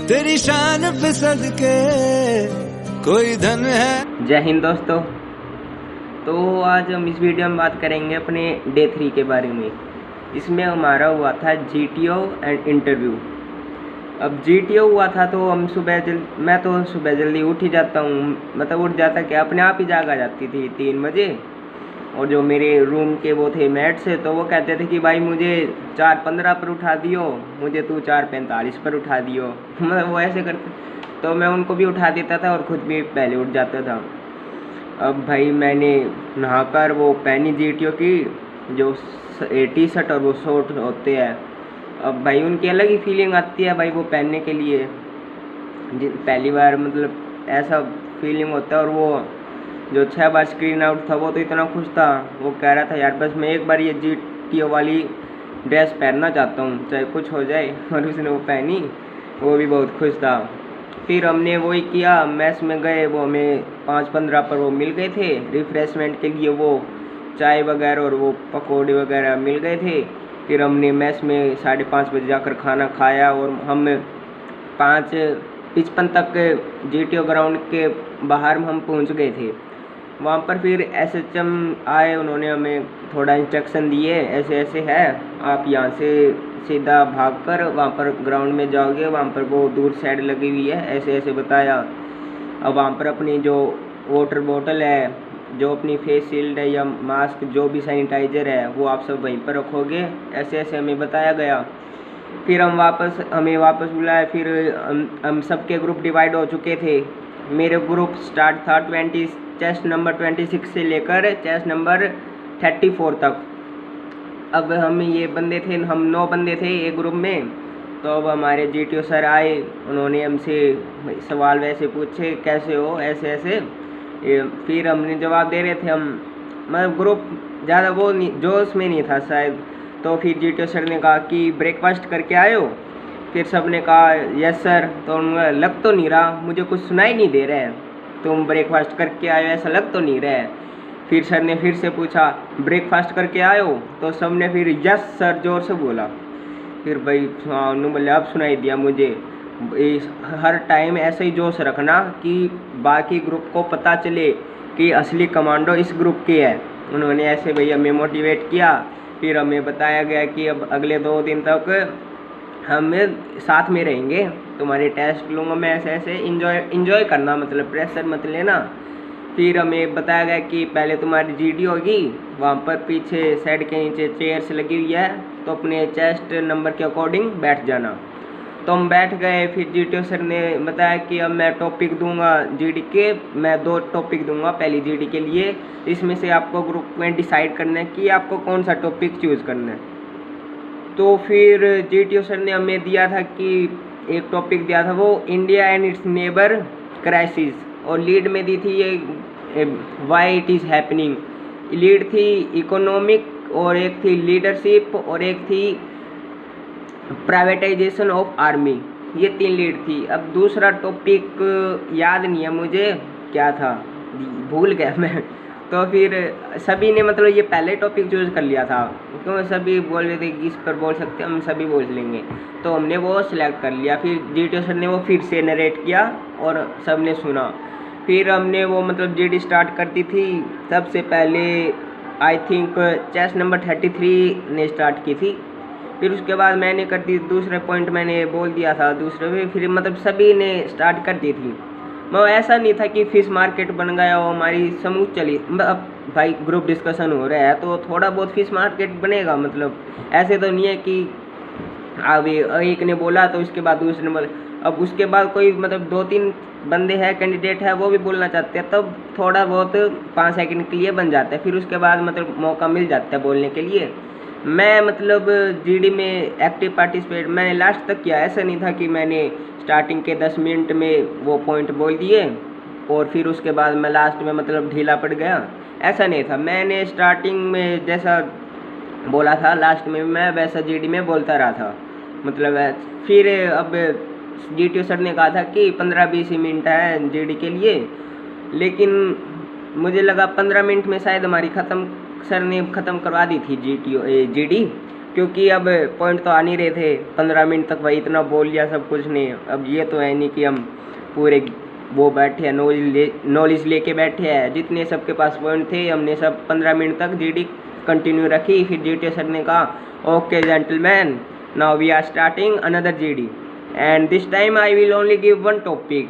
तेरी शान पे सदके कोई धन है। जय हिंद दोस्तों। तो आज हम इस वीडियो में बात करेंगे अपने डे 3 के बारे में। इसमें हमारा हुआ था GTO एंड इंटरव्यू। अब GTO हुआ था तो हम मैं तो सुबह जल्दी उठ ही जाता हूँ, मतलब उठ जाता कि अपने आप ही जाग आ जाती थी 3 बजे। और जो मेरे रूम के वो थे मेट से, तो वो कहते थे कि भाई मुझे 4:15 पर उठा दियो, मुझे तू 4:45 पर उठा दियो मतलब वो ऐसे करते, तो मैं उनको भी उठा देता था और ख़ुद भी पहले उठ जाता था। अब भाई मैंने नहाकर वो पहनी GTO की जो टी-शर्ट और वो शॉर्ट होते हैं। अब भाई उनकी अलग ही फीलिंग आती है भाई वो पहनने के लिए, पहली बार मतलब ऐसा फीलिंग होता है। और वो जो 6 बार स्क्रीन आउट था वो तो इतना खुश था, वो कह रहा था यार बस मैं एक बार ये GTO वाली ड्रेस पहनना चाहता हूँ चाहे कुछ हो जाए। और उसने वो पहनी, वो भी बहुत खुश था। फिर हमने वही किया, मैस में गए, वो हमें 5:15 पर वो मिल गए थे रिफ़्रेशमेंट के लिए, वो चाय वगैरह और वो पकौड़े वगैरह मिल गए थे। फिर हमने मैस में 5:30 बजे जाकर खाना खाया और हम 5:55 तक GTO ग्राउंड के बाहर हम पहुंच गए थे। वहाँ पर फिर SHM आए, उन्होंने हमें थोड़ा इंस्ट्रक्शन दिए, ऐसे ऐसे है, आप यहाँ से सीधा भागकर वहाँ पर ग्राउंड में जाओगे, वहाँ पर वो दूर साइड लगी हुई है, ऐसे ऐसे बताया। अब वहाँ पर अपनी जो वाटर बोतल है, जो अपनी फेस शील्ड है या मास्क, जो भी सैनिटाइज़र है, वो आप सब वहीं पर रखोगे, ऐसे ऐसे हमें बताया गया। फिर हमें वापस बुलाया। फिर हम सबके ग्रुप डिवाइड हो चुके थे। मेरे ग्रुप स्टार्ट था चेस्ट नंबर 26 से लेकर चेस्ट नंबर 34 तक। अब हम ये बंदे थे, हम 9 बंदे थे एक ग्रुप में। तो अब हमारे GTO सर आए, उन्होंने हमसे सवाल वैसे पूछे, कैसे हो, ऐसे ऐसे। फिर हमने जवाब दे रहे थे, हम मतलब ग्रुप ज़्यादा वो नहीं, जोश में नहीं था शायद। तो फिर GTO सर ने कहा कि ब्रेकफास्ट करके आए हो? फिर सब ने कहा यस सर। तो लग तो नहीं रहा, मुझे कुछ सुनाई नहीं दे रहा है, तुम ब्रेकफास्ट करके आए हो ऐसा लग तो नहीं रहा है। फिर सर ने फिर से पूछा ब्रेकफास्ट करके आए हो? तो सब ने फिर यस सर जोर से बोला। फिर भाई हाँ बोले अब सुनाई दिया मुझे। हर टाइम ऐसे ही जोश रखना कि बाकी ग्रुप को पता चले कि असली कमांडो इस ग्रुप के है। उन्होंने ऐसे भैया हमें मोटिवेट किया। फिर हमें बताया गया कि अब अगले 2 दिन तक हम साथ में रहेंगे, तुम्हारे टेस्ट लूँगा मैं, ऐसे ऐसे इन्जॉय करना, मतलब प्रेशर मत लेना। फिर हमें बताया गया कि पहले तुम्हारी GD होगी, वहाँ पर पीछे साइड के नीचे चेयर्स लगी हुई है, तो अपने चेस्ट नंबर के अकॉर्डिंग बैठ जाना। तो हम बैठ गए। फिर GTO सर ने बताया कि अब मैं टॉपिक दूंगा GD के, मैं 2 टॉपिक दूंगा पहली GD के लिए, इसमें से आपको ग्रुप में डिसाइड करना है कि आपको कौन सा टॉपिक चूज़ करना है। तो फिर GTO सर ने हमें दिया था कि एक टॉपिक दिया था वो India and it's neighbour crisis, और लीड में दी थी ये why it is happening. Lead थी इकोनॉमिक, और एक थी लीडरशिप, और एक थी प्राइवेटाइजेशन ऑफ आर्मी। ये 3 लीड थी। अब दूसरा टॉपिक याद नहीं है मुझे क्या था, भूल गया मैं। तो फिर सभी ने मतलब ये पहले टॉपिक चूज़ कर लिया था, क्योंकि सभी बोल रहे थे कि इस पर बोल सकते हैं, हम सभी बोल लेंगे, तो हमने वो सिलेक्ट कर लिया। फिर GTO सर ने वो फिर से नरेट किया और सब ने सुना। फिर हमने वो मतलब GD स्टार्ट करती थी। सबसे पहले आई थिंक चेस्ट नंबर 33 ने स्टार्ट की थी। फिर उसके बाद मैंने कर दी, दूसरे पॉइंट मैंने बोल दिया था दूसरे में। फिर मतलब सभी ने स्टार्ट कर दी थी। मैं ऐसा नहीं था कि फिश मार्केट बन गया हो हमारी समूह चली। अब भाई ग्रुप डिस्कशन हो रहा है तो थोड़ा बहुत फिश मार्केट बनेगा, मतलब ऐसे तो नहीं है कि अभी एक ने बोला तो उसके बाद दूसरे ने बोला। अब उसके बाद कोई मतलब 2-3 बंदे हैं, कैंडिडेट है, वो भी बोलना चाहते हैं, तब थोड़ा बहुत 5 सेकंड के लिए बन जाता है। फिर उसके बाद मतलब मौका मिल जाता है बोलने के लिए। मैं मतलब GD में एक्टिव पार्टिसिपेट मैंने लास्ट तक किया। ऐसा नहीं था कि मैंने स्टार्टिंग के 10 मिनट में वो पॉइंट बोल दिए और फिर उसके बाद मैं लास्ट में मतलब ढीला पड़ गया, ऐसा नहीं था। मैंने स्टार्टिंग में जैसा बोला था लास्ट में मैं वैसा GD में बोलता रहा था, मतलब फिर अब GTO सर ने कहा था कि 15-20 मिनट है GD के लिए, लेकिन मुझे लगा 15 मिनट में शायद हमारी सर ने ख़त्म करवा दी थी GD। क्योंकि अब पॉइंट तो आ नहीं रहे थे। 15 मिनट तक भाई इतना बोल लिया, सब कुछ नहीं। अब ये तो है नहीं कि हम पूरे वो बैठे हैं नॉलेज लेके बैठे हैं। जितने सबके पास पॉइंट थे हमने सब 15 मिनट तक जीडी कंटिन्यू रखी। फिर जीटी सर ने कहा okay gentleman, now we are starting another GD and this time I will only give one topic,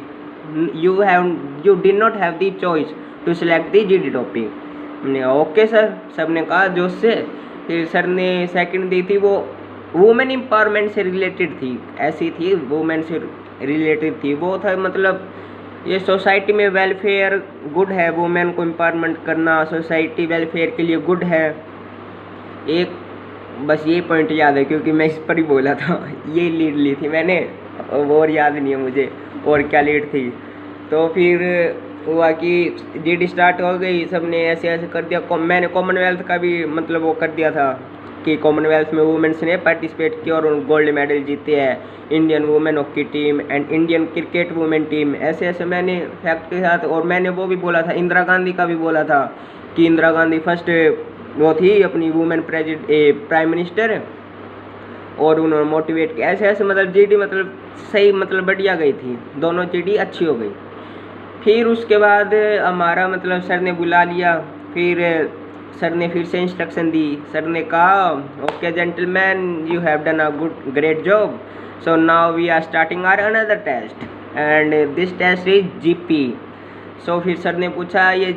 you did not have the choice to select the GD topic. हमने okay sir, सब ने कहा जोश से। फिर sir ने second दी थी, वो वुमेन एम्पावरमेंट से रिलेटेड थी, ऐसी थी वुमेन से रिलेटेड थी। वो था मतलब ये सोसाइटी में वेलफेयर गुड है, वुमेन को एम्पावरमेंट करना सोसाइटी वेलफेयर के लिए गुड है। एक बस ये पॉइंट याद है क्योंकि मैं इस पर ही बोला था। ये लीड ली थी मैंने, और याद नहीं है मुझे और क्या लीड थी। तो फिर हुआ कि जीडी स्टार्ट हो गई, सब ने ऐसे ऐसे कर दिया। मैंने कॉमनवेल्थ का भी मतलब वो कर दिया था कि कॉमनवेल्थ में वुमेन्स ने पार्टिसिपेट किया और गोल्ड मेडल जीते हैं, Indian women hockey team and Indian cricket women team. ऐसे ऐसे मैंने फैक्ट के साथ, और मैंने वो भी बोला था, इंदिरा गांधी का भी बोला था कि इंदिरा गांधी फर्स्ट वो थी अपनी वुमेन प्राइम मिनिस्टर, और उन्होंने मोटिवेट किया। ऐसे ऐसे मतलब जीडी मतलब सही मतलब बढ़िया गई थी, दोनों जीडी अच्छी हो गई। फिर उसके बाद हमारा मतलब सर ने बुला लिया। फिर सर ने फिर से इंस्ट्रक्शन दी। सर ने कहा okay gentleman, you have done a good great job, so now we are starting our another test and this test is GP. So फिर सर ने पूछा ये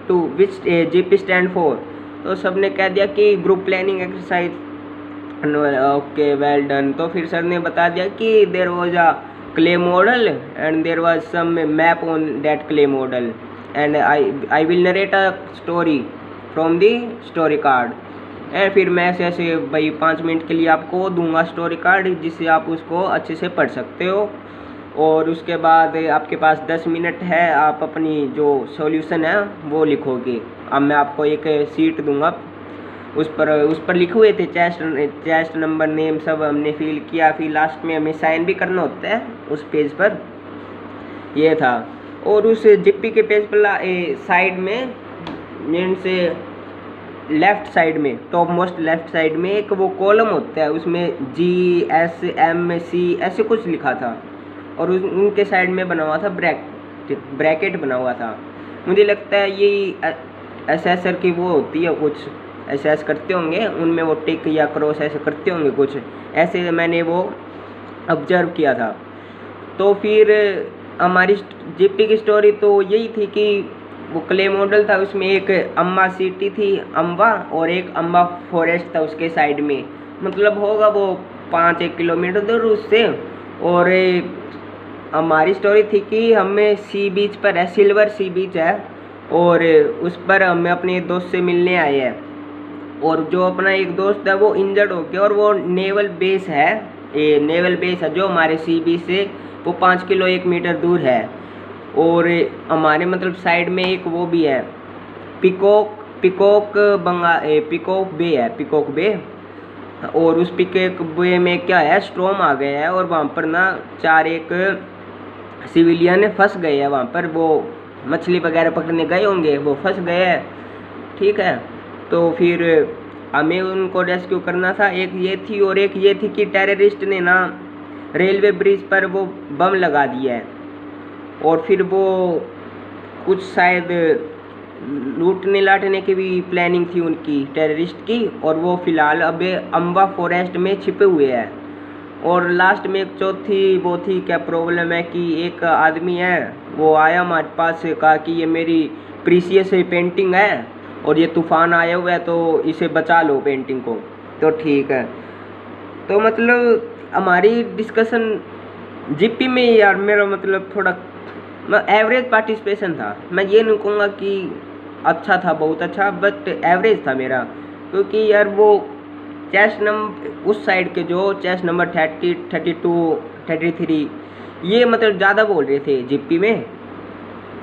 to which GP stand for, तो सब ने कह दिया कि group planning exercise. Okay well done. तो फिर सर ने बता दिया कि there was a clay model and there was some map on that clay model and I will narrate a story from the story card. And फिर मैं ऐसे भाई 5 मिनट के लिए आपको दूंगा स्टोरी कार्ड, जिससे आप उसको अच्छे से पढ़ सकते हो। और उसके बाद आपके पास 10 मिनट है, आप अपनी जो सॉल्यूशन है वो लिखोगे। अब मैं आपको एक सीट दूंगा, उस पर लिखे हुए थे चेस्ट नंबर नेम सब हमने फिल किया। फिर लास्ट में हमें साइन भी करना होता है उस पेज पर, ये था। और उस जिप्पी के पेज पर साइड में मेन से लेफ़्ट साइड में, टॉप मोस्ट लेफ़्ट साइड में एक वो कॉलम होता है, उसमें GSMC ऐसे कुछ लिखा था, और उनके साइड में बना हुआ था ब्रैकेट बना हुआ था। मुझे लगता है ये एसेसर की वो होती है, कुछ एसेस करते होंगे उनमें वो टिक या क्रॉस ऐसे करते होंगे कुछ ऐसे, मैंने वो ऑब्जर्व किया था। तो फिर हमारी जीपी की स्टोरी तो यही थी कि वो क्ले मॉडल था, उसमें एक अम्बा सिटी थी, अम्बा, और एक अम्बा फॉरेस्ट था उसके साइड में, मतलब होगा वो 5-1 किलोमीटर दूर उससे। और हमारी स्टोरी थी कि हमें सी बीच पर है, सिल्वर सी बीच है, और उस पर हमें अपने दोस्त से मिलने आए हैं। और जो अपना एक दोस्त है वो इंजर्ड हो गया, और वो नेवल बेस है जो हमारे सी बीच से वो 5 किलो 1 मीटर दूर है। और हमारे मतलब साइड में एक वो भी है, पिकॉक बे। और उस पिकॉक बे में क्या है, स्टॉर्म आ गया है, और वहाँ पर ना 4 एक सिविलियन फंस गए हैं। वहाँ पर वो मछली वगैरह पकड़ने गए होंगे, वो फंस गए हैं, ठीक है। तो फिर हमें उनको रेस्क्यू करना था। एक ये थी, और एक ये थी कि टेररिस्ट ने ना रेलवे ब्रिज पर वो बम लगा दिया है, और फिर वो कुछ शायद लूटने लाटने की भी प्लानिंग थी उनकी, टेररिस्ट की। और वो फ़िलहाल अब अम्बा फॉरेस्ट में छिपे हुए हैं। और लास्ट में एक चौथी वो थी, क्या प्रॉब्लम है कि एक आदमी है वो आया हमारे पास से, कहा कि ये मेरी प्रीसियस पेंटिंग है और ये तूफ़ान आया हुआ है, तो इसे बचा लो पेंटिंग को। तो ठीक है। तो मतलब हमारी डिस्कशन जीपी में यार मेरा मतलब थोड़ा एवरेज पार्टिसिपेशन था। मैं ये नहीं कहूँगा कि अच्छा था, बहुत अच्छा, बट एवरेज था मेरा। क्योंकि यार वो चेस्ट नंबर उस साइड के जो चेस्ट नंबर 30, 32, 33 ये मतलब ज़्यादा बोल रहे थे जीपी में,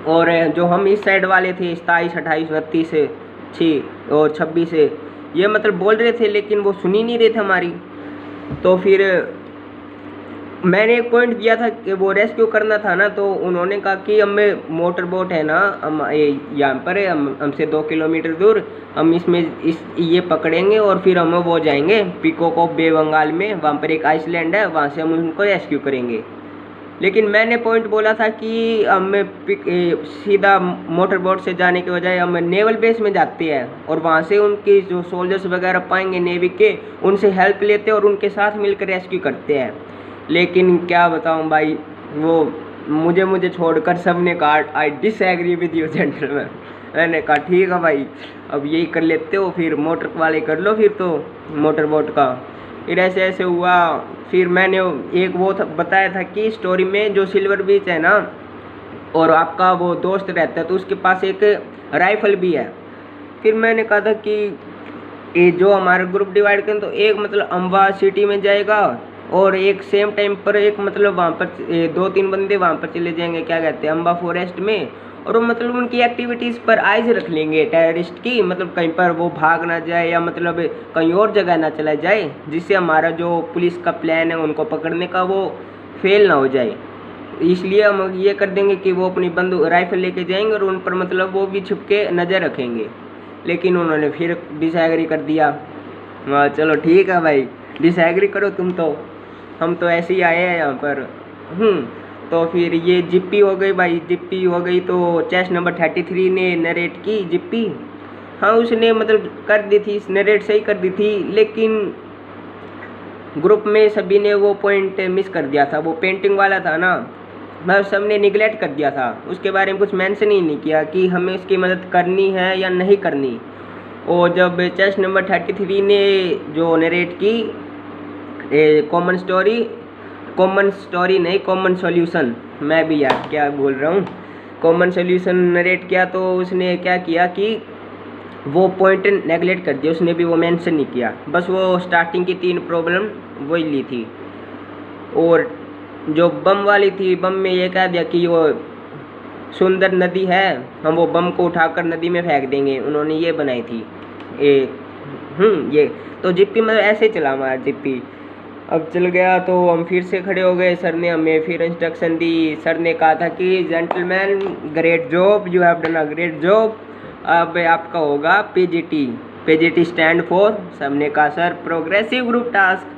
और जो हम इस साइड वाले थे 27, 28, 29 से 6 और 26 से ये मतलब बोल रहे थे, लेकिन वो सुन ही नहीं रहे थे हमारी। तो फिर मैंने एक पॉइंट दिया था कि वो रेस्क्यू करना था ना, तो उन्होंने कहा कि हमें मोटर बोट है ना, हम यहाँ पर है, हम हमसे 2 किलोमीटर दूर, हम इसमें ये पकड़ेंगे और फिर हम वो जाएंगे पीकॉक ऑफ बे बंगाल में, वहाँ पर एक आइसलैंड है, वहाँ से हम उनको रेस्क्यू करेंगे। लेकिन मैंने पॉइंट बोला था कि हमें सीधा मोटर बोट से जाने के बजाय हम नेवल बेस में जाते हैं और वहाँ से उनके जो सोल्जर्स वगैरह पाएंगे नेवी के, उनसे हेल्प लेते हैं और उनके साथ मिलकर रेस्क्यू करते हैं। लेकिन क्या बताऊं भाई, वो मुझे छोड़कर सब ने कहा I disagree with you gentleman. मैंने कहा ठीक है भाई, अब यही कर लेते हो, फिर मोटर वाले कर लो फिर तो मोटर बोट का। फिर ऐसे ऐसे हुआ। फिर मैंने एक वो बताया था कि स्टोरी में जो सिल्वर बीच है ना, और आपका वो दोस्त रहता है तो उसके पास एक राइफल भी है। फिर मैंने कहा था कि ये जो हमारा ग्रुप डिवाइड करें तो एक मतलब अम्बा सिटी में जाएगा और एक सेम टाइम पर एक मतलब वहाँ पर 2-3 बंदे वहाँ पर चले जाएंगे, क्या कहते हैं, अम्बा फॉरेस्ट में, और वो मतलब उनकी एक्टिविटीज़ पर आइज रख लेंगे टेररिस्ट की, मतलब कहीं पर वो भाग ना जाए या मतलब कहीं और जगह ना चला जाए, जिससे हमारा जो पुलिस का प्लान है उनको पकड़ने का वो फेल ना हो जाए। इसलिए हम ये कर देंगे कि वो अपनी बंदूक राइफल लेके जाएंगे और उन पर मतलब वो भी छुप के नज़र रखेंगे। लेकिन उन्होंने फिर डिसएग्री कर दिया। हाँ चलो ठीक है भाई, डिसएग्री करो तुम तो, हम तो ऐसे ही आए हैं यहाँ पर। तो फिर ये जिप्पी हो गई भाई, जिप्पी हो गई तो चेस्ट नंबर 33 ने नरेट की जिप्पी। हाँ उसने मतलब कर दी थी, नरेट सही कर दी थी, लेकिन ग्रुप में सभी ने वो पॉइंट मिस कर दिया था। वो पेंटिंग वाला था ना, मैं सबने निगलेक्ट कर दिया था, उसके बारे में कुछ मेंशन ही नहीं किया कि हमें उसकी मदद करनी है या नहीं करनी। और जब चेस्ट नंबर 33 ने जो नरेट की कॉमन स्टोरी नहीं, कॉमन सॉल्यूशन, मैं भी यार क्या बोल रहा हूँ, कॉमन सॉल्यूशन नरेट किया, तो उसने क्या किया कि वो पॉइंट नेगलेक्ट कर दिया, उसने भी वो मेंशन नहीं किया, बस वो स्टार्टिंग की 3 प्रॉब्लम वही ली थी। और जो बम वाली थी, बम में ये कह दिया कि वो सुंदर नदी है, हम वो बम को उठाकर नदी में फेंक देंगे, उन्होंने ये बनाई थी ये तो जिप्पी मतलब ऐसे चला हमारा जिप्पी। अब चल गया तो हम फिर से खड़े हो गए, सर ने हमें फिर इंस्ट्रक्शन दी। सर ने कहा था कि gentleman great job, you have done a great job, अब आपका होगा पीजीटी स्टैंड फॉर, सबने कहा सर प्रोग्रेसिव ग्रुप टास्क।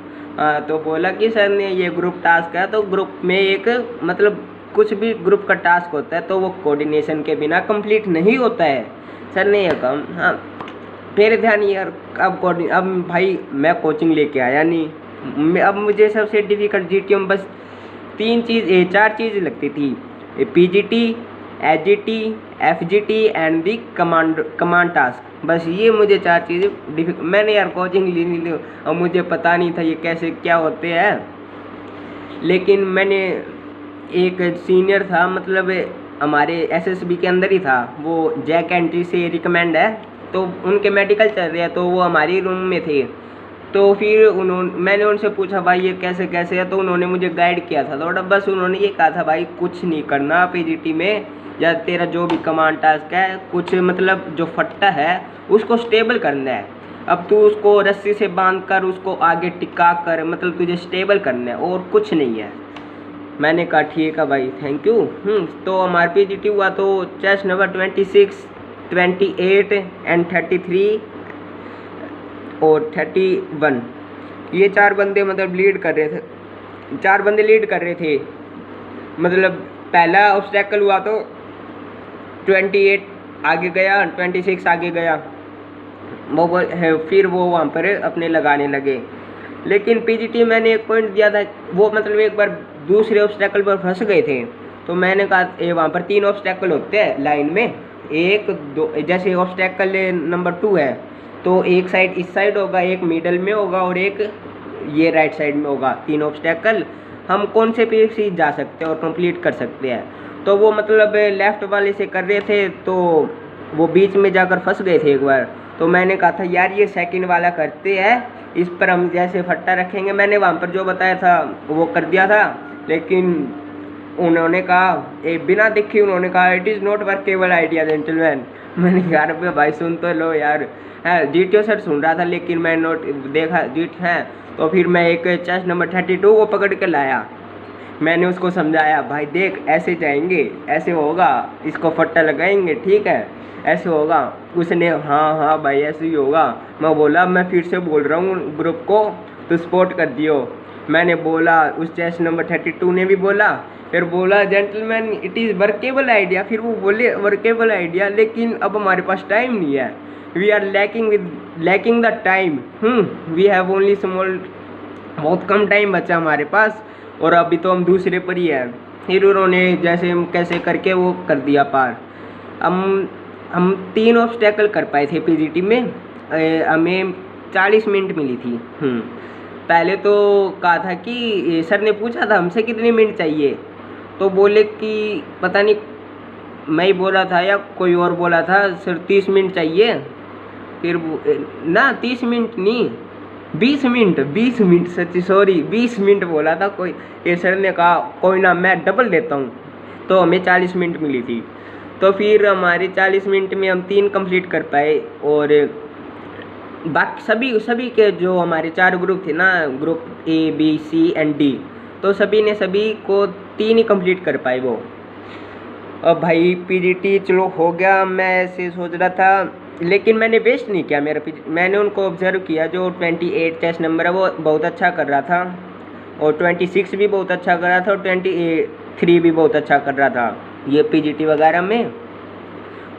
तो बोला कि सर ने ये ग्रुप टास्क है, तो ग्रुप में एक मतलब कुछ भी ग्रुप का टास्क होता है तो वो कोऑर्डिनेशन के बिना कंप्लीट नहीं होता है, सर ने यह कहा। हाँ मेरे ध्यान यार, अब भाई मैं कोचिंग लेके आया नहीं, अब मुझे सबसे डिफ़िकल्ट जीटीओ में बस 4 चीज़ लगती थी, PGT, HGT, FGT and the command task, बस ये मुझे 4 चीज़ें डिफिकल्ट। मैंने यार कोचिंग ली नहीं थी और मुझे पता नहीं था ये कैसे क्या होते हैं। लेकिन मैंने एक सीनियर था, मतलब हमारे एसएसबी के अंदर ही था, वो जैक एंट्री से रिकमेंड है, तो उनके मेडिकल चल रहे हैं, तो वो हमारी रूम में थे। तो फिर मैंने उनसे पूछा भाई ये कैसे कैसे है, तो उन्होंने मुझे गाइड किया था थोड़ा, बस उन्होंने ये कहा था भाई कुछ नहीं करना पीजीटी में, या तेरा जो भी कमांड टास्क है, कुछ मतलब जो फट्टा है उसको स्टेबल करना है, अब तू उसको रस्सी से बांध कर उसको आगे टिका कर, मतलब तुझे स्टेबल करना है और कुछ नहीं है। मैंने कहा ठीक है भाई थैंक यू। तो हमारा पीजीटी हुआ, तो चेस्ट नंबर 26, 28 एंड 33 और 31, ये 4 बंदे मतलब लीड कर रहे थे, 4 बंदे लीड कर रहे थे। मतलब पहला ऑब्स्टेकल हुआ तो 28 आगे गया, 26 आगे गया, फिर वो वहाँ पर अपने लगाने लगे। लेकिन पीजीटी मैंने एक पॉइंट दिया था, वो मतलब एक बार दूसरे ऑब्स्टेकल पर फंस गए थे, तो मैंने कहा वहाँ पर 3 ऑब्स्टेकल होते हैं लाइन में, 1 2, जैसे ऑब्स्टेकल नंबर 2 है तो एक साइड इस साइड होगा, एक मिडल में होगा और एक ये राइट साइड में होगा, 3 ऑब्स्टेकल हम कौन से पे से जा सकते हैं और कंप्लीट कर सकते हैं। तो वो मतलब लेफ़्ट वाले से कर रहे थे, तो वो बीच में जाकर फंस गए थे एक बार। तो मैंने कहा था यार ये सेकंड वाला करते हैं, इस पर हम जैसे फट्टा रखेंगे, मैंने वहाँ पर जो बताया था वो कर दिया था। लेकिन उन्होंने कहा बिना देखे उन्होंने कहा it is not workable idea gentleman. मैंने कहा यार भाई सुन तो लो यार, है जीटीओ सर सुन रहा था लेकिन मैं नोट देखा जीट है। तो फिर मैं एक चेस्ट नंबर 32 को पकड़ के लाया, मैंने उसको समझाया, भाई देख ऐसे जाएंगे, ऐसे होगा, इसको फट्टा लगाएंगे, ठीक है, ऐसे होगा। उसने हाँ हाँ भाई ऐसे ही होगा। मैं बोला मैं फिर से बोल रहा हूँ ग्रुप को, तो सपोर्ट कर दियो। मैंने बोला, उस चेस्ट नंबर 32 ने भी बोला, फिर बोला gentleman it is workable idea. फिर वो बोले वर्केबल आइडिया, लेकिन अब हमारे पास टाइम नहीं है, we are lacking the time, we have only small, बहुत कम टाइम बचा हमारे पास, और अभी तो हम दूसरे पर ही है। फिर उन्होंने जैसे कैसे करके वो कर दिया पार। हम 3 ऑब्स्टेकल कर पाए थे पीजीटी में, हमें 40 मिनट मिली थी। पहले तो कहा था कि सर ने पूछा था हमसे कितने मिनट चाहिए, तो बोले कि पता नहीं मैं ही बोला था या कोई और बोला था, सर 30 मिनट चाहिए। फिर ना 30 मिनट नहीं, 20 मिनट सच्ची सॉरी 20 मिनट बोला था कोई। ये सर ने कहा कोई ना मैं डबल देता हूँ, तो हमें 40 मिनट मिली थी। तो फिर हमारे 40 मिनट में हम 3 कंप्लीट कर पाए, और बाकी सभी के जो हमारे 4 ग्रुप थे ना, group A B C and D, तो सभी ने सभी को 3 ही कंप्लीट कर पाए वो। अब भाई पीजीटी चलो हो गया, मैं ऐसे सोच रहा था, लेकिन मैंने वेस्ट नहीं किया मेरा मैंने उनको ऑब्जर्व किया, जो 28 टेस्ट नंबर है वो बहुत अच्छा कर रहा था, और 26 भी बहुत अच्छा कर रहा था, और 23 भी बहुत अच्छा कर रहा था ये पीजीटी वगैरह में।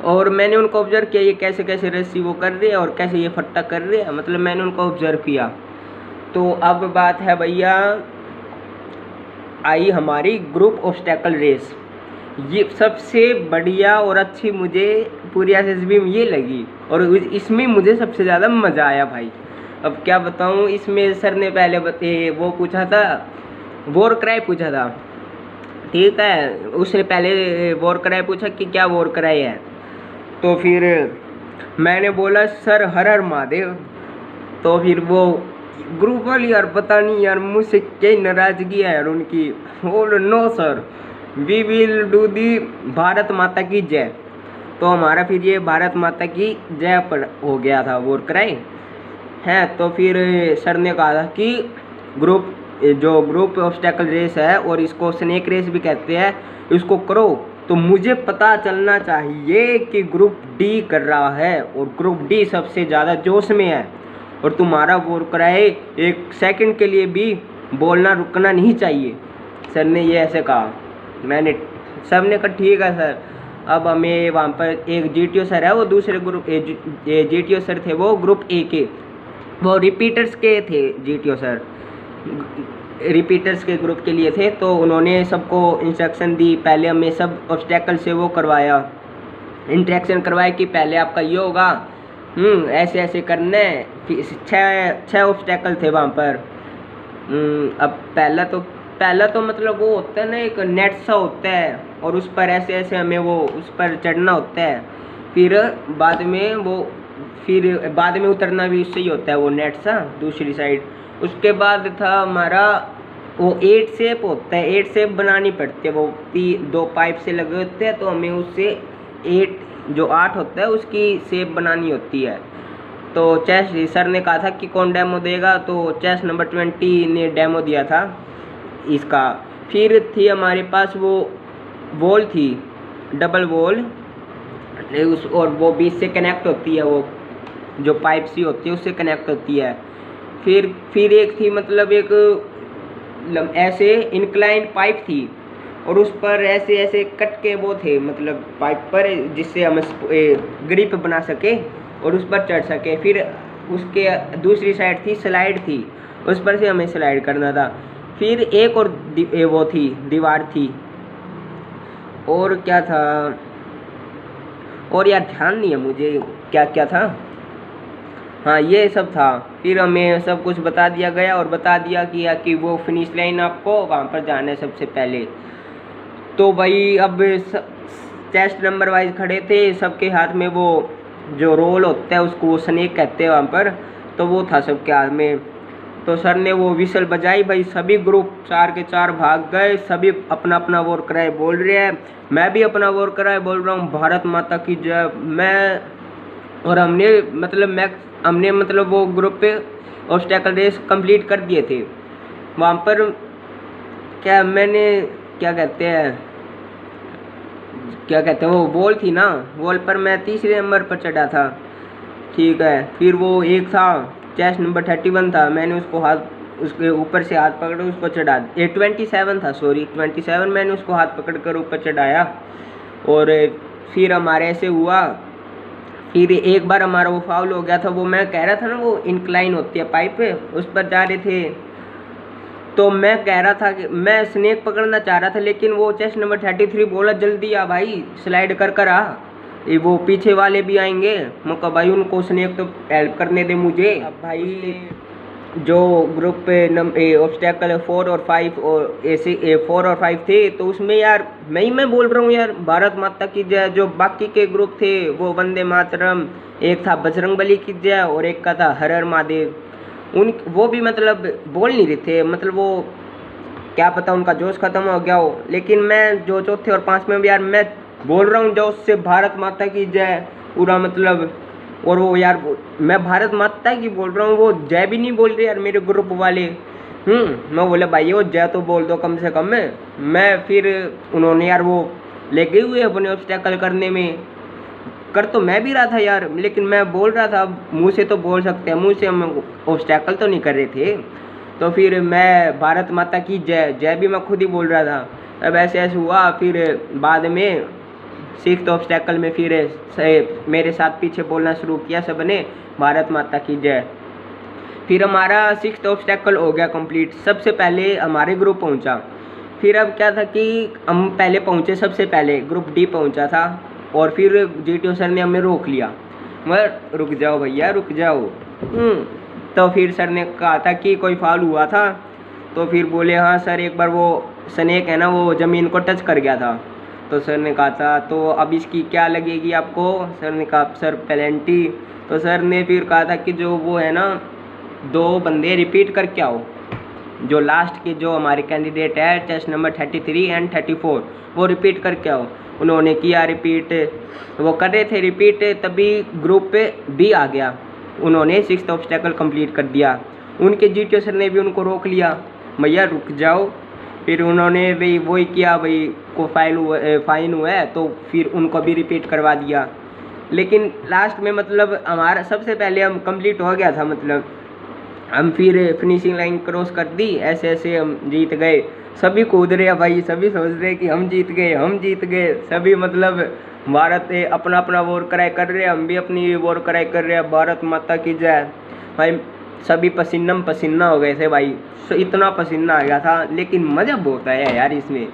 और मैंने उनको ऑब्जर्व किया ये कैसे कैसे रेसी वो कर रहे हैं और कैसे ये फट्टा कर रहे हैं, मतलब मैंने उनको ऑब्जर्व किया। तो अब बात है भैया आई हमारी ग्रुप ऑब्स्टेकल रेस। ये सबसे बढ़िया और अच्छी मुझे पूरी एसएसबी में ये लगी, और इसमें मुझे सबसे ज़्यादा मज़ा आया भाई। अब क्या बताऊँ, इसमें सर ने पहले वो पूछा था, वॉर क्राई पूछा था, ठीक है, उसने पहले वॉर क्राई पूछा कि क्या वॉर क्राई है, तो फिर मैंने बोला सर हर हर महादेव। तो फिर वो ग्रुप वाली यार पता नहीं यार मुझसे क्या नाराज़गी है यार उनकी, बोलो no sir we will do the Bharat Mata की जय। तो हमारा फिर ये भारत माता की जय पर हो गया था वॉर क्राई है। तो फिर सर ने कहा था कि ग्रुप ऑब्स्टेकल रेस है, और इसको स्नेक रेस भी कहते हैं, इसको करो। तो मुझे पता चलना चाहिए कि ग्रुप डी कर रहा है, और ग्रुप डी सबसे ज़्यादा जोश में है, और तुम्हारा वॉर क्राई 1 सेकंड के लिए भी बोलना रुकना नहीं चाहिए। सर ने ये ऐसे कहा। सब ने कहा ठीक है सर। अब हमें वहाँ पर एक जीटीओ सर है, वो दूसरे ग्रुप जीटीओ सर थे वो ग्रुप ए के, वो रिपीटर्स के थे जीटीओ सर, रिपीटर्स के ग्रुप के लिए थे। तो उन्होंने सबको इंस्ट्रक्शन दी, पहले हमें सब ऑब्स्टेकल से वो करवाया, इंट्रैक्शन करवाया कि पहले आपका ये होगा, ऐसे ऐसे करना है। 6 ऑब्स्टेकल थे वहाँ पर। अब पहला तो मतलब वो होता है ना, एक नेट सा होता है, और उस पर ऐसे ऐसे हमें वो उस पर चढ़ना होता है, फिर बाद में उतरना भी उससे ही होता है, वो नेट सा दूसरी साइड। उसके बाद था हमारा वो 8 शेप होता है, 8 शेप बनानी पड़ती है, वो 2 पाइप से लगे होते हैं, तो हमें उससे 8 होता है उसकी शेप बनानी होती है। तो चेस सर ने कहा था कि कौन डेमो देगा, तो चेस नंबर 20 ने डेमो दिया था इसका। फिर थी हमारे पास वो वॉल थी, डबल वॉल, और वो बीच से कनेक्ट होती है, वो जो पाइप सी होती है उससे कनेक्ट होती है। फिर एक थी मतलब एक ऐसे इंक्लाइन पाइप थी, और उस पर ऐसे ऐसे कट के वो थे मतलब पाइप पर, जिससे हम ग्रिप बना सके और उस पर चढ़ सके। फिर उसके दूसरी साइड थी स्लाइड थी, उस पर से हमें स्लाइड करना था। फिर एक और वो थी दीवार थी, और क्या था और यार ध्यान नहीं है मुझे क्या क्या था, हाँ ये सब था। फिर हमें सब कुछ बता दिया गया, और बता दिया कि वो फिनिश लाइन आपको वहाँ पर जाना है सबसे पहले। तो भाई अब टेस्ट नंबर वाइज खड़े थे, सबके हाथ में वो जो रोल होता है उसको वो स्नेक कहते हैं वहाँ पर, तो वो था सबके हाथ में। तो सर ने वो विसल बजाई, भाई सभी ग्रुप 4 के 4 भाग गए, सभी अपना अपना वॉर क्राई बोल रहे हैं, मैं भी अपना वॉर क्राई बोल रहा हूँ, भारत माता की जय। हमने मतलब वो ग्रुप पे ऑब्स्टेकल रेस कंप्लीट कर दिए थे। वहाँ पर क्या मैंने क्या कहते हैं वो बॉल थी ना, बॉल पर मैं तीसरे नंबर पर चढ़ा था। ठीक है, फिर वो एक था चेस्ट नंबर 31 था, मैंने उसको उसके ऊपर से हाथ पकड़ उसको चढ़ा, ये 27 था, सॉरी 27, मैंने उसको हाथ पकड़ कर ऊपर चढ़ाया। और फिर हमारे ऐसे हुआ, फिर एक बार हमारा वो फाउल हो गया था, वो मैं कह रहा था ना वो इंक्लाइन होती है पाइप, उस पर जा रहे थे। तो मैं कह रहा था कि मैं स्नेक पकड़ना चाह रहा था, लेकिन वो चेस्ट नंबर 33 बोला जल्दी आ भाई, स्लाइड कर आ, ये वो पीछे वाले भी आएंगे, मैं कहा भाई उनको स्नेक तो हेल्प करने दे मुझे। अब भाई जो ग्रुप पे ऑब्स्टेकल 4 और 5 और ऐसे 4 और 5 थे, तो उसमें यार मैं बोल रहा हूँ यार भारत माता की जय। जो बाकी के ग्रुप थे वो वंदे मातरम, एक था बजरंगबली की जय और एक का था हर हर महादेव। वो भी मतलब बोल नहीं रहे थे, मतलब वो क्या पता उनका जोश खत्म हो गया हो। लेकिन मैं जो चौथे और पांचवें में यार मैं बोल रहा हूँ जोश से भारत माता की जय पूरा मतलब। और वो यार मैं भारत माता की बोल रहा हूँ, वो जय भी नहीं बोल रहे यार मेरे ग्रुप वाले। मैं बोला भाई वो जय तो बोल दो कम से कम में। मैं फिर उन्होंने यार वो लेके हुए अपने ऑब्स्टेकल करने में, कर तो मैं भी रहा था यार, लेकिन मैं बोल रहा था मुंह से तो बोल सकते हैं, मुंह से हम ऑब्स्टेकल तो नहीं कर रहे थे। तो फिर मैं भारत माता की जय जय भी मैं खुद ही बोल रहा था। अब ऐसे ऐसे हुआ, फिर बाद में 6th ऑब्स्टेकल में फिर मेरे साथ पीछे बोलना शुरू किया सबने भारत माता की जय। फिर हमारा 6th ऑब्स्टेकल हो गया कंप्लीट, सबसे पहले हमारे ग्रुप पहुंचा। फिर अब क्या था कि हम पहले पहुंचे, सबसे पहले ग्रुप डी पहुंचा था। और फिर जीटीओ सर ने हमें रोक लिया, मगर रुक जाओ भैया रुक जाओ। तो फिर सर ने कहा था कि कोई फाउल हुआ था, तो फिर बोले हाँ सर एक बार वो स्नेक है ना वो ज़मीन को टच कर गया था। तो सर ने कहा था तो अब इसकी क्या लगेगी आपको, सर ने कहा सर पेनल्टी। तो सर ने फिर कहा था कि जो वो है ना 2 बंदे रिपीट करके आओ, जो लास्ट के जो हमारे कैंडिडेट है चेस्ट नंबर 33 एंड 34 वो रिपीट करके आओ। उन्होंने किया रिपीट, वो कर रहे थे रिपीट, तभी ग्रुप पे बी आ गया, उन्होंने 6th ऑब्स्टेकल कंप्लीट कर दिया। उनके जीटीओ सर ने भी उनको रोक लिया, भैया रुक जाओ। फिर उन्होंने भी वही किया, भाई को फाइन हुआ है, तो फिर उनको भी रिपीट करवा दिया। लेकिन लास्ट में मतलब हमारा सबसे पहले हम कंप्लीट हो गया था, मतलब हम फिर फिनिशिंग लाइन क्रॉस कर दी, ऐसे ऐसे हम जीत गए। सभी कूद रहे हैं भाई, सभी सोच रहे कि हम जीत गए हम जीत गए, सभी मतलब भारत अपना अपना वॉर क्राई कर रहे हैं, हम भी अपनी वॉर क्राई कर रहे हैं, भारत माता की जय। भाई सभी पसीना पसीना हो गए थे भाई, इतना पसीना आ गया था, लेकिन मज़ा बहुत आया यार इसमें।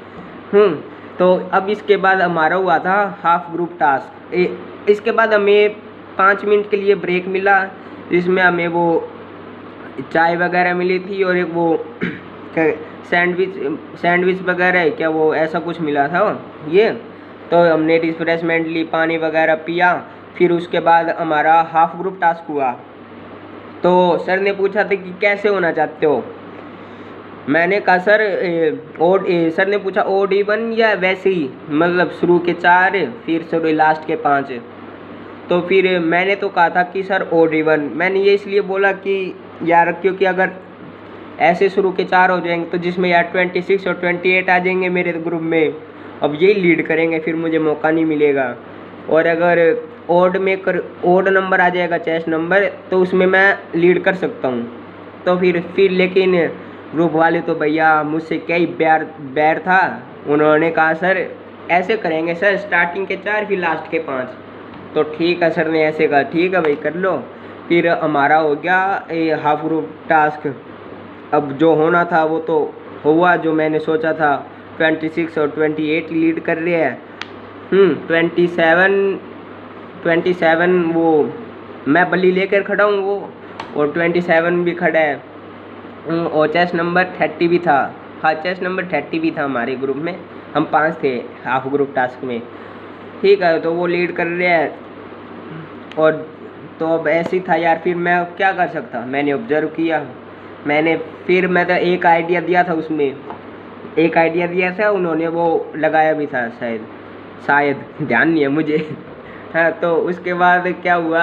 तो अब इसके बाद हमारा हुआ था हाफ ग्रुप टास्क। इसके बाद हमें 5 मिनट के लिए ब्रेक मिला, जिसमें हमें वो चाय वगैरह मिली थी और एक वो सैंडविच वगैरह है क्या वो ऐसा कुछ मिला था ये। तो हमने रिफ्रेशमेंट ली, पानी वगैरह पिया। फिर उसके बाद हमारा हाफ ग्रुप टास्क हुआ। तो सर ने पूछा था कि कैसे होना चाहते हो, मैंने कहा सर सर ने पूछा ओड इवन या वैसे ही, मतलब शुरू के 4 फिर शुरू लास्ट के 5। तो फिर मैंने तो कहा था कि सर ओड इवन। मैंने ये इसलिए बोला कि यार क्योंकि अगर ऐसे शुरू के 4 हो जाएंगे तो जिसमें यार 26 और 28 आ जाएंगे मेरे ग्रुप में, अब यही लीड करेंगे, फिर मुझे मौका नहीं मिलेगा। और अगर ओड नंबर आ जाएगा चेस्ट नंबर, तो उसमें मैं लीड कर सकता हूँ। तो फिर लेकिन ग्रुप वाले तो भैया मुझसे क्या ही बैर था, उन्होंने कहा सर ऐसे करेंगे सर, स्टार्टिंग के 4 फिर लास्ट के 5। तो ठीक है सर ने ऐसे कहा, ठीक है भाई कर लो। फिर हमारा हो गया हाफ ग्रुप टास्क। अब जो होना था वो तो हुआ, जो मैंने सोचा था 26 और 28 लीड कर रहे हैं। 27 वो मैं बल्ली लेकर खड़ा हूँ वो, और 27 भी खड़ा है, और चेस्ट नंबर 30 भी था। हाँ चेस्ट नंबर 30 भी था हमारे ग्रुप में, हम 5 थे हाफ ग्रुप टास्क में। ठीक है, तो वो लीड कर रहे हैं। और तो अब ऐसे ही था यार, फिर मैं क्या कर सकता, मैंने ऑब्जर्व किया। मैं तो एक आइडिया दिया था, उसमें एक आइडिया दिया था, उन्होंने वो लगाया भी था शायद ध्यान नहीं है मुझे। हाँ, तो उसके बाद क्या हुआ,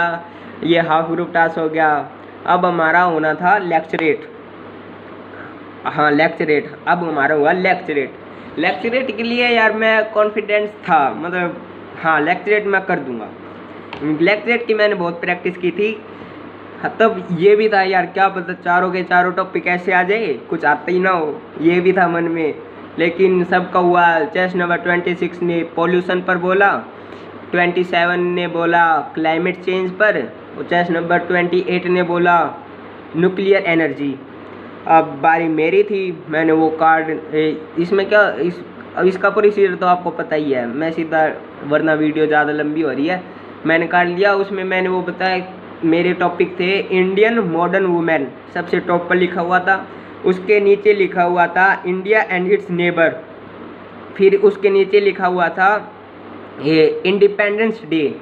ये हाफ ग्रुप टास्क हो गया। अब हमारा होना था लेक्चरेट। हाँ लेक्चरेट, अब हमारा हुआ लेक्चरेट। लेक्चरेट के लिए यार मैं कॉन्फिडेंस था, मतलब हाँ लेक्चरेट मैं कर दूंगा। लेक्चरेट की मैंने बहुत प्रैक्टिस की थी। हाँ, तब ये भी था यार क्या पता चारों के चारों टॉपिक ऐसे आ जाए कुछ आता ही ना हो, ये भी था मन में। लेकिन सबका हुआ। चेस्ट नंबर 26 ने पॉल्यूशन पर बोला, 27 ने बोला क्लाइमेट चेंज पर, और चेस्ट नंबर 28 ने बोला न्यूक्लियर एनर्जी। अब बारी मेरी थी, मैंने वो कार्ड इसमें क्या अब इसका प्रोसीजर तो आपको पता ही है, मैं सीधा वरना वीडियो ज़्यादा लंबी हो रही है। मैंने कार्ड लिया, उसमें मैंने वो बताया मेरे टॉपिक थे इंडियन मॉडर्न वुमेन, सबसे टॉप पर लिखा हुआ था। उसके नीचे लिखा हुआ था इंडिया एंड इट्स नेबर, फिर उसके नीचे लिखा हुआ था ये इंडिपेंडेंस डे,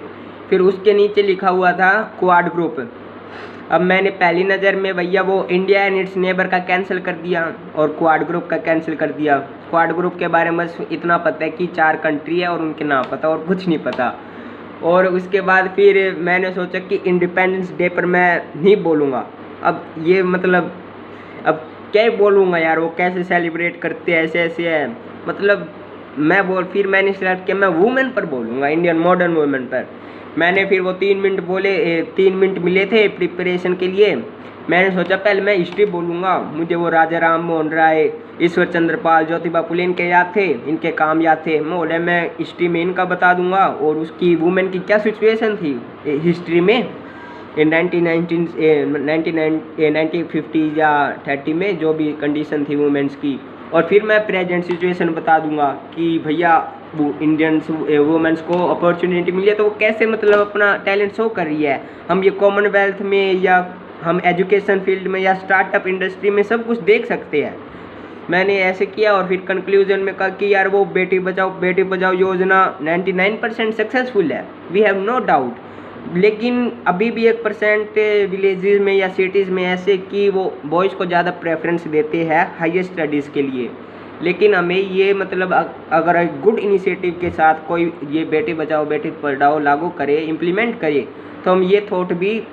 फिर उसके नीचे लिखा हुआ था क्वाड ग्रुप। अब मैंने पहली नज़र में भैया वो इंडिया एंड इट्स नेबर का कैंसिल कर दिया और क्वाड ग्रुप का कैंसिल कर दिया। क्वाड ग्रुप के बारे में बस इतना पता है कि 4 कंट्री है और उनके नाम पता, और कुछ नहीं पता। और उसके बाद फिर मैंने सोचा कि इंडिपेंडेंस डे पर मैं नहीं बोलूँगा। अब ये मतलब अब क्या बोलूँगा यार, वो कैसे सेलिब्रेट करते हैं, ऐसे ऐसे है, मतलब फिर मैंने सिलेक्ट किया मैं वुमेन पर बोलूँगा, इंडियन मॉडर्न वुमेन पर। मैंने फिर वो 3 मिनट बोले, 3 मिनट मिले थे प्रिपरेशन के लिए। मैंने सोचा पहले मैं हिस्ट्री बोलूँगा, मुझे वो राजा राम मोहन राय, ईश्वर चंद्र पाल, ज्योतिबा फुले इनके याद थे, इनके काम याद थे। मैं बोले मैं हिस्ट्री में इनका बता दूंगा और उसकी वुमेन की क्या सिचुएशन थी हिस्ट्री में इन 1950 या 30 में जो भी कंडीशन थी वुमेन्स की। और फिर मैं प्रेजेंट सिचुएशन बता दूंगा कि भैया वो इंडियंस वुमेन्स को अपॉर्चुनिटी मिली है तो वो कैसे मतलब अपना टैलेंट शो कर रही है। हम ये कॉमनवेल्थ में या हम एजुकेशन फील्ड में या स्टार्टअप इंडस्ट्री में सब कुछ देख सकते हैं। मैंने ऐसे किया और फिर कंक्लूजन में कहा कि यार वो बेटी बचाओ योजना 99% सक्सेसफुल है, वी हैव नो डाउट। लेकिन अभी भी 1% विलेजेस में या सिटीज़ में ऐसे कि वो बॉयज़ को ज़्यादा प्रेफरेंस देते हैं हायर स्टडीज़ के लिए। लेकिन हमें ये मतलब अगर एक गुड इनिशिएटिव के साथ कोई ये बेटी बचाओ बेटी पढ़ाओ लागू करे, इम्प्लीमेंट करे, तो हम ये थॉट भी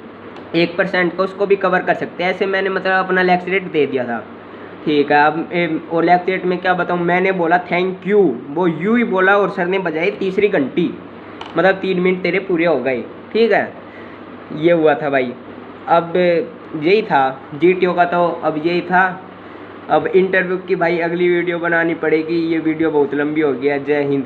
1% को उसको भी कवर कर सकते हैं। ऐसे मैंने मतलब अपना लेक्चरेट दे दिया था। ठीक है, अब और लेक्चरेट में क्या बताऊँ, मैंने बोला थैंक यू, वो यू ही बोला और सर ने बजाई तीसरी घंटी, मतलब 3 मिनट तेरे पूरे हो गए। ठीक है, ये हुआ था भाई। अब यही था GTO का, तो अब यही था। अब इंटरव्यू की भाई अगली वीडियो बनानी पड़ेगी, ये वीडियो बहुत लंबी हो गया। जय हिंद।